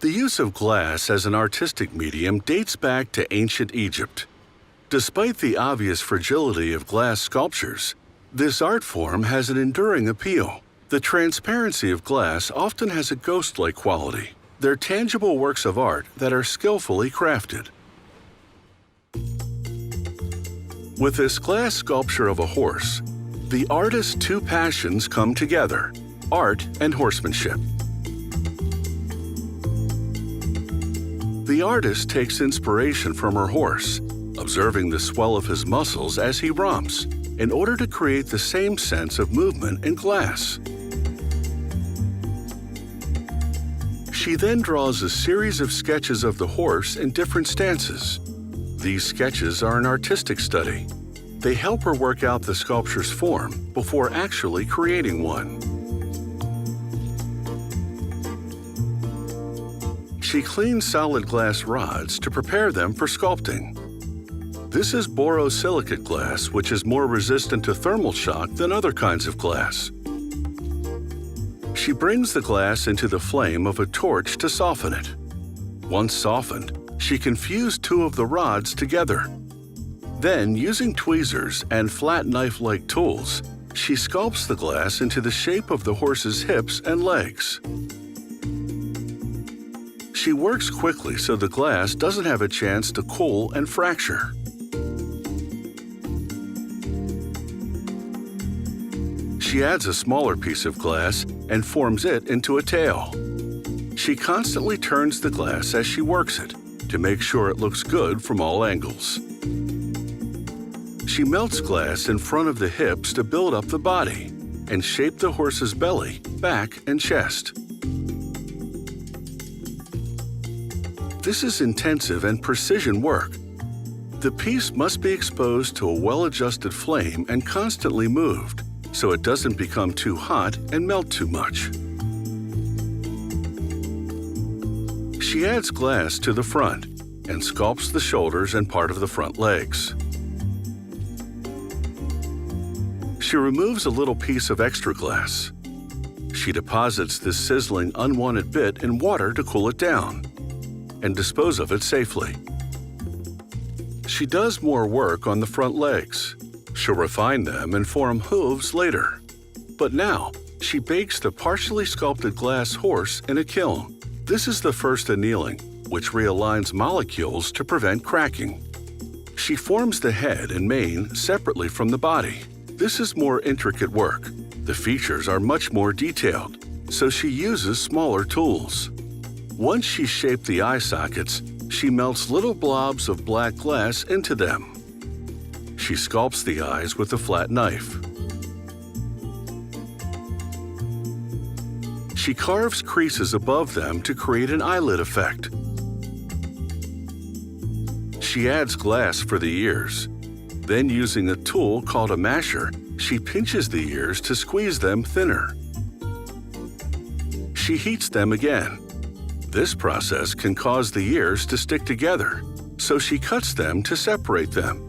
The use of glass as an artistic medium dates back to ancient Egypt. Despite the obvious fragility of glass sculptures, this art form has an enduring appeal. The transparency of glass often has a ghost-like quality. They're tangible works of art that are skillfully crafted. With this glass sculpture of a horse, the artist's two passions come together: art and horsemanship. The artist takes inspiration from her horse, observing the swell of his muscles as he romps, in order to create the same sense of movement in glass. She then draws a series of sketches of the horse in different stances. These sketches are an artistic study. They help her work out the sculpture's form before actually creating one. She cleans solid glass rods to prepare them for sculpting. This is borosilicate glass, which is more resistant to thermal shock than other kinds of glass. She brings the glass into the flame of a torch to soften it. Once softened, she can fuse two of the rods together. Then, using tweezers and flat knife-like tools, she sculpts the glass into the shape of the horse's hips and legs. She works quickly so the glass doesn't have a chance to cool and fracture. She adds a smaller piece of glass and forms it into a tail. She constantly turns the glass as she works it to make sure it looks good from all angles. She melts glass in front of the hips to build up the body and shape the horse's belly, back, and chest. This is intensive and precision work. The piece must be exposed to a well-adjusted flame and constantly moved, so it doesn't become too hot and melt too much. She adds glass to the front and sculpts the shoulders and part of the front legs. She removes a little piece of extra glass. She deposits this sizzling unwanted bit in water to cool it down and dispose of it safely. She does more work on the front legs. She'll refine them and form hooves later. But now, she bakes the partially sculpted glass horse in a kiln. This is the first annealing, which realigns molecules to prevent cracking. She forms the head and mane separately from the body. This is more intricate work. The features are much more detailed, so she uses smaller tools. Once she's shaped the eye sockets, she melts little blobs of black glass into them. She sculpts the eyes with a flat knife. She carves creases above them to create an eyelid effect. She adds glass for the ears. Then, using a tool called a masher, she pinches the ears to squeeze them thinner. She heats them again. This process can cause the ears to stick together, so she cuts them to separate them.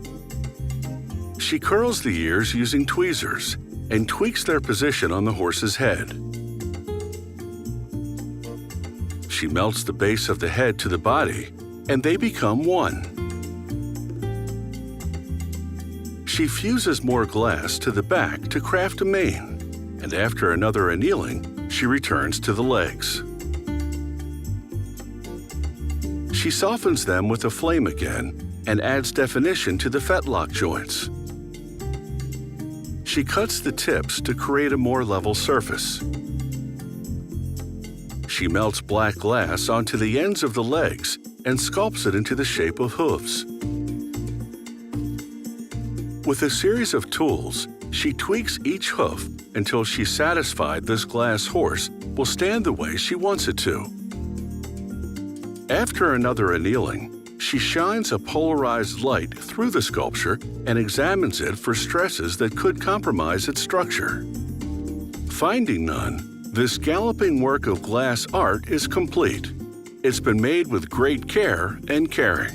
She curls the ears using tweezers and tweaks their position on the horse's head. She melts the base of the head to the body, and they become one. She fuses more glass to the back to craft a mane, and after another annealing, she returns to the legs. She softens them with a flame again and adds definition to the fetlock joints. She cuts the tips to create a more level surface. She melts black glass onto the ends of the legs and sculpts it into the shape of hooves. With a series of tools, she tweaks each hoof until she's satisfied this glass horse will stand the way she wants it to. After another annealing, she shines a polarized light through the sculpture and examines it for stresses that could compromise its structure. Finding none, this galloping work of glass art is complete. It's been made with great care and caring.